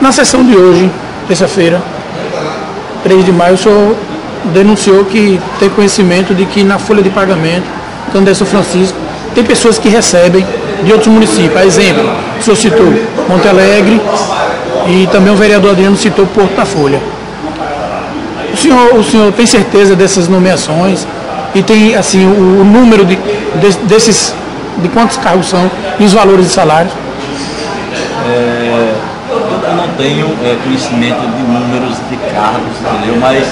Na sessão de hoje, terça-feira, 3 de maio, o senhor denunciou que tem conhecimento de que na folha de pagamento, Canindé São Francisco, tem pessoas que recebem de outros municípios. A exemplo, o senhor citou Monte Alegre e também o vereador Adriano citou Porto da Folha. O senhor tem certeza dessas nomeações e tem assim o número de quantos cargos são e os valores de salário? Eu não tenho conhecimento de números de cargos, entendeu? Mas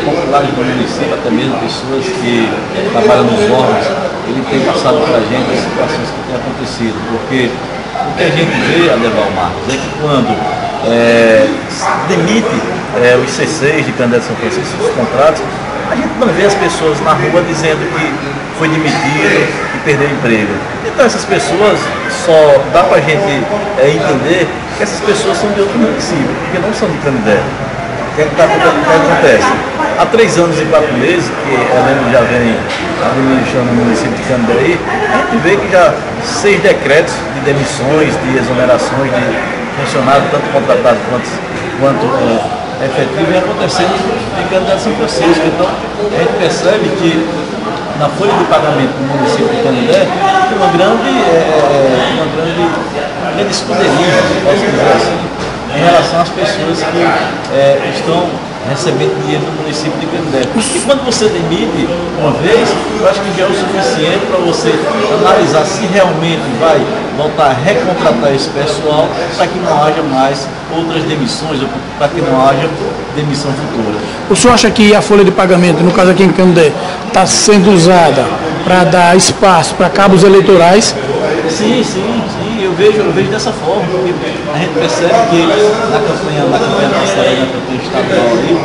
populares do município, até mesmo pessoas que trabalham nos órgãos, ele tem passado para a gente as situações que têm acontecido, porque o que a gente vê, Adeval Marcos, é que quando demite os C6 de Canindé São Francisco, os contratos, a gente não vê as pessoas na rua dizendo que foi demitido e perdeu o emprego. Então essas pessoas, só dá para a gente entender que essas pessoas são de outro município, porque não são de Canindé. O que acontece? Há 3 anos e 4 meses, que a Helena já vem administrando o município de Canindé aí, a gente vê que já 6 decretos de demissões, de exonerações de funcionários, tanto contratados quanto efetivo, vem acontecendo em Canindé São Francisco. Então a gente percebe que na folha de pagamento do município de Canindé tem uma grande escuderia, posso dizer assim, em relação às pessoas que estão recebendo dinheiro do município de Canindé. E quando você demite uma vez, eu acho que já é o suficiente para você analisar se realmente vai voltar a recontratar esse pessoal para que não haja mais outras demissões ou para que não haja demissão futura. O senhor acha que a folha de pagamento, no caso aqui em Canindé, está sendo usada para dar espaço para cabos eleitorais? Sim, eu vejo dessa forma, porque a gente percebe que na campanha passada, na campanha estadual aí,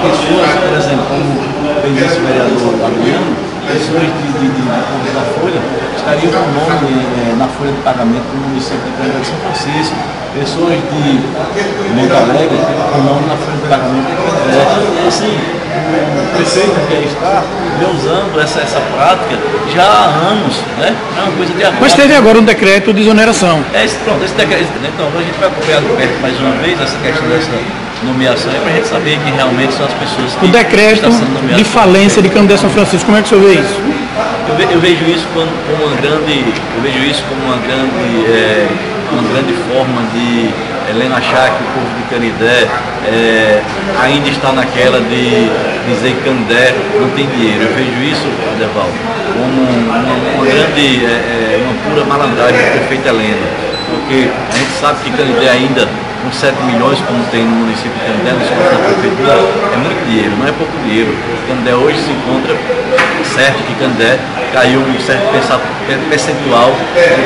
pessoas, por exemplo, como o vice-vereador Adriano, pessoas de Porto da Folha estariam com o nome na folha de pagamento do município de Canindé São Francisco, pessoas de Monte Alegre com o nome na folha de pagamento de Canindé. Assim, o prefeito que aí está usando essa prática já há anos, né? É uma coisa de agora. Mas teve agora um decreto de exoneração. Esse decreto, então a gente vai acompanhar de perto mais uma vez essa questão dessa nomeação para a gente saber que realmente são as pessoas que o decreto de falência de Canindé São Francisco, como é que o senhor vê isso? Eu vejo isso como uma grande forma de Helena achar que o povo de Canindé ainda está naquela de dizer que Canindé não tem dinheiro. Eu vejo isso, Adeval, como uma pura malandragem do prefeito Helena, porque a gente sabe que Canindé ainda, com 7 milhões, como tem no município de Canindé, nos contas da prefeitura, é muito dinheiro, não é pouco dinheiro. Canindé hoje se encontra certo que Canindé caiu um certo percentual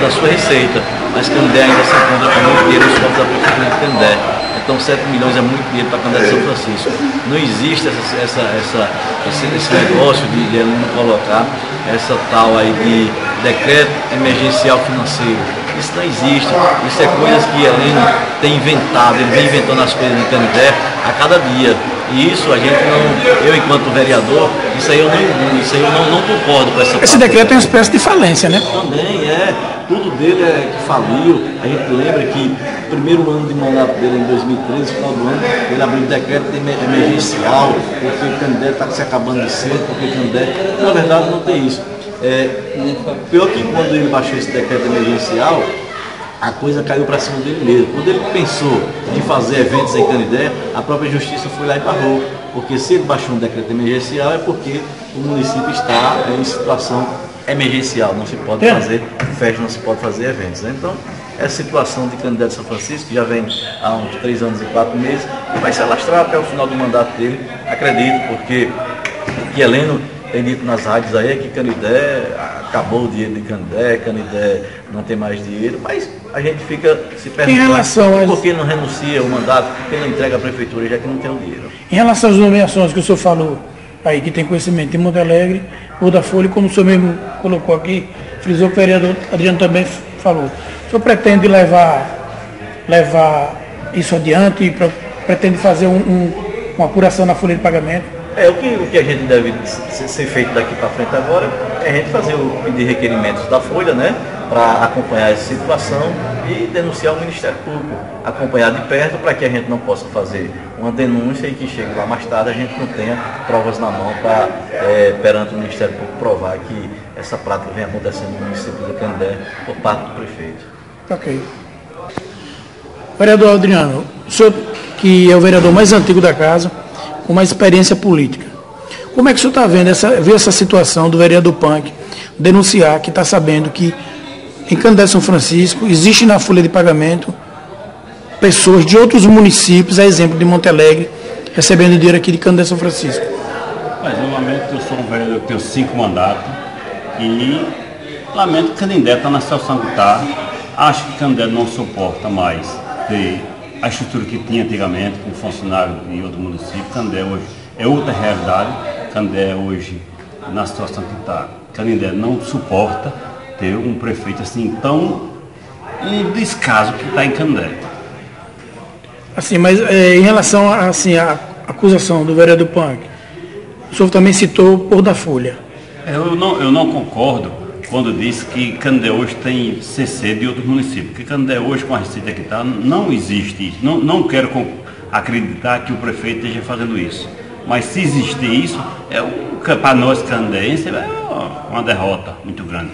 da sua receita, mas Canindé ainda se encontra com muito dinheiro nos contas da prefeitura de Canindé. Então 7 milhões é muito dinheiro para Canindé São Francisco. Não existe esse negócio de não colocar essa tal aí de decreto emergencial financeiro. Isso não existe. Isso é coisas que Helena tem inventado, ele vem inventando as coisas de Canindé a cada dia. E isso a gente não, eu enquanto vereador, isso aí eu não concordo com essa parte. Esse decreto é uma espécie de falência, né? Também tudo dele que faliu. A gente lembra que o primeiro ano de mandato dele, em 2013, final do ano, ele abriu um decreto emergencial, porque Canindé está se acabando de cedo, porque Canindé, na verdade, não tem isso. Pior que quando ele baixou esse decreto emergencial, a coisa caiu para cima dele mesmo. Quando ele pensou em fazer eventos em Canindé, a própria justiça foi lá e barrou. Porque se ele baixou um decreto emergencial é porque o município está em situação emergencial. Não se pode fazer festa, não se pode fazer eventos. Né? Então, essa situação de Canindé de São Francisco, que já vem há uns 3 anos e 4 meses, vai se alastrar até o final do mandato dele, acredito, porque o que Heleno tem dito nas rádios aí é que Canindé, acabou o dinheiro de Canindé não tem mais dinheiro, mas a gente fica se perguntando por que não renuncia o mandato, por que não entrega a prefeitura, já que não tem o dinheiro. Em relação às nomeações que o senhor falou aí, que tem conhecimento em Monte Alegre, Porto da Folha, como o senhor mesmo colocou aqui, frisou que o vereador Adriano também falou. O senhor pretende levar isso adiante e pretende fazer uma apuração na folha de pagamento? O que a gente deve ser feito daqui para frente agora é a gente fazer o pedir requerimentos da Folha, né? para acompanhar essa situação e denunciar o Ministério Público, acompanhar de perto para que a gente não possa fazer uma denúncia e que chegue lá mais tarde a gente não tenha provas na mão para, perante o Ministério Público, provar que essa prática vem acontecendo no município do Canindé por parte do prefeito. Ok. Vereador Adriano, o senhor que é o vereador mais antigo da casa, com mais experiência política, como é que o senhor está vendo essa situação do vereador Punk denunciar que está sabendo que em Canindé São Francisco existe na folha de pagamento pessoas de outros municípios, a exemplo de Monte Alegre, recebendo dinheiro aqui de Canindé São Francisco? Mas eu lamento, eu sou um vereador que tenho 5 mandatos e lamento que Canindé está na situação que está. Acho que Canindé não suporta mais ter a estrutura que tinha antigamente, com funcionário de outro município. Canindé hoje é outra realidade. Canindé hoje, na situação que está, Canindé não suporta ter um prefeito assim tão um descaso que está em Canindé. Assim, mas em relação assim, à acusação do vereador Punk, o senhor também citou por da Folha. Eu não concordo quando disse que Canindé hoje tem CC de outros municípios, porque Canindé hoje, com a receita que está, não existe isso. Não quero acreditar que o prefeito esteja fazendo isso. Mas se existir isso, para nós canindéenses é uma derrota muito grande.